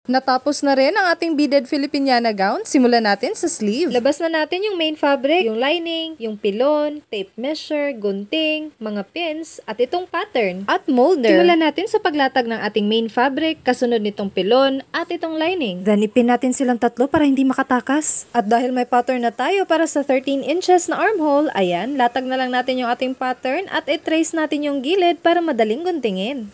Natapos na rin ang ating beaded Filipiniana gown. Simulan natin sa sleeve. Labas na natin yung main fabric, yung lining, yung pilon, tape measure, gunting, mga pins, at itong pattern at molder. Simulan natin sa paglatag ng ating main fabric, kasunod nitong pilon at itong lining. Then ipin natin silang tatlo para hindi makatakas. At dahil may pattern na tayo para sa 13 inches na armhole, ayan, latag na lang natin yung ating pattern at i-trace natin yung gilid para madaling guntingin.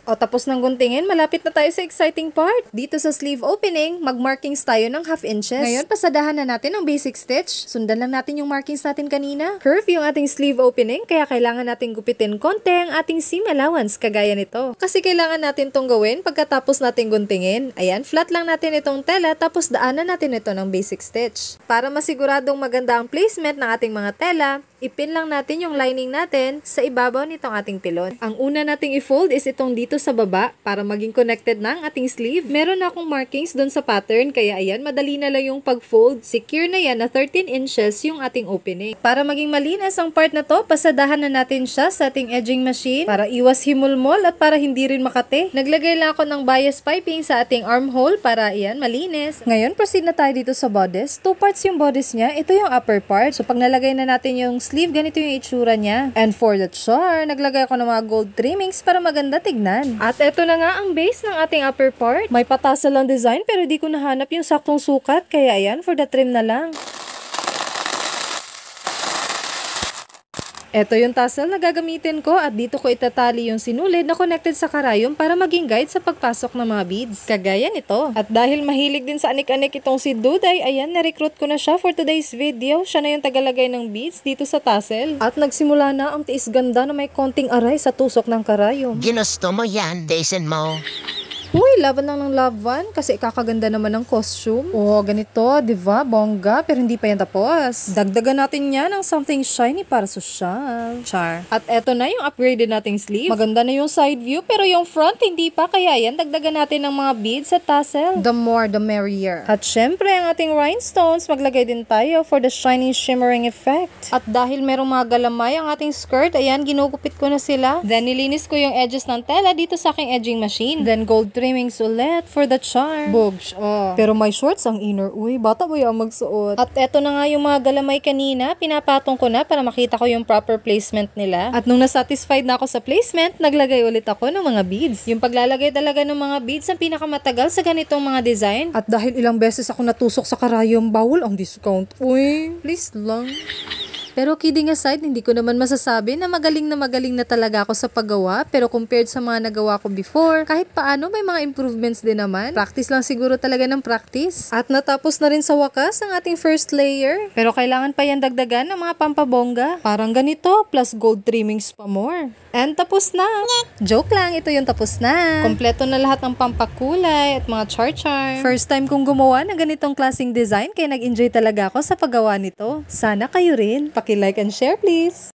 O tapos ng guntingin, malapit na tayo sa exciting part. Dito sa sleeve opening, mag-markings tayo ng 1/2 inches. Ngayon, pasadahan na natin ang basic stitch. Sundan lang natin yung markings natin kanina. Curve yung ating sleeve opening, kaya kailangan natin gupitin konti ang ating seam allowance, kagaya nito. Kasi kailangan natin tong gawin pagkatapos natin guntingin. Ayan, flat lang natin itong tela, tapos daanan natin ito ng basic stitch. Para masiguradong maganda ang placement ng ating mga tela, ipin lang natin yung lining natin sa ibabaw nitong ating pilon. Ang una nating i-fold is itong dito sa baba para maging connected na ang ating sleeve. Meron na akong markings doon sa pattern, kaya ayan, madali na lang yung pag-fold. Secure na yan na 13 inches yung ating opening. Para maging malinis ang part na to, pasadahan na natin siya sa ating edging machine para iwas himulmol at para hindi rin makate. Naglagay lang ako ng bias piping sa ating armhole para ayan, malinis. Ngayon, proceed na tayo dito sa bodice. 2 parts yung bodice niya. Ito yung upper part. So, pag nalagay na natin yung sleeve, ganito yung itsura niya. And for the char, naglagay ako ng mga gold trimmings para maganda tignan. At eto na nga ang base ng ating upper part. May patasal lang design pero di ko nahanap yung saktong sukat, kaya ayan, for the trim na lang. Ito yung tassel na gagamitin ko at dito ko itatali yung sinulid na connected sa karayom para maging guide sa pagpasok ng mga beads. Kagaya nito. At dahil mahilig din sa anik-anik itong si Duday, ayan, na-recruit ko na siya for today's video. Siya na yung tagalagay ng beads dito sa tassel. At nagsimula na ang tiis ganda na may konting aray sa tusok ng karayom. Ginusto mo yan, Daisen mo. Uy, laban lang ng laban kasi kakaganda naman ng costume. Oh, ganito, diba? Bongga, pero hindi pa yan tapos. Dagdagan natin yan ng something shiny para social. Char. At eto na yung upgraded nating sleeve. Maganda na yung side view, pero yung front hindi pa. Kaya yan, dagdagan natin ng mga beads at tassel. The more, the merrier. At syempre, ang ating rhinestones, maglagay din tayo for the shiny shimmering effect. At dahil merong mga galamay ang ating skirt, ayan, ginugupit ko na sila. Then, nilinis ko yung edges ng tela dito sa aking edging machine. Then, gold trimmings ulit for the charm. Bogs, Pero may shorts ang inner. Uy, bata ba yung magsuot? At eto na nga yung mga galamay kanina. Pinapatong ko na para makita ko yung proper placement nila. At nung nasatisfied na ako sa placement, naglagay ulit ako ng mga beads. Yung paglalagay talaga ng mga beads ang pinakamatagal sa ganitong mga design. At dahil ilang beses ako natusok sa karayom, bawal ang discount. Uy, please lang. Pero kidding aside, hindi ko naman masasabi na magaling na talaga ako sa paggawa. Pero compared sa mga nagawa ko before, kahit paano may mga improvements din naman. Practice lang siguro talaga ng practice. At natapos na rin sa wakas ang ating first layer. Pero kailangan pa yan dagdagan ng mga pampabongga. Parang ganito, plus gold trimmings pa more. And tapos na. Joke lang, ito yung tapos na. Kompleto na lahat ng pampakulay at mga char-charm. First time kong gumawa ng ganitong klaseng design, kaya nag-enjoy talaga ako sa paggawa nito. Sana kayo rin. Paki-like and share please.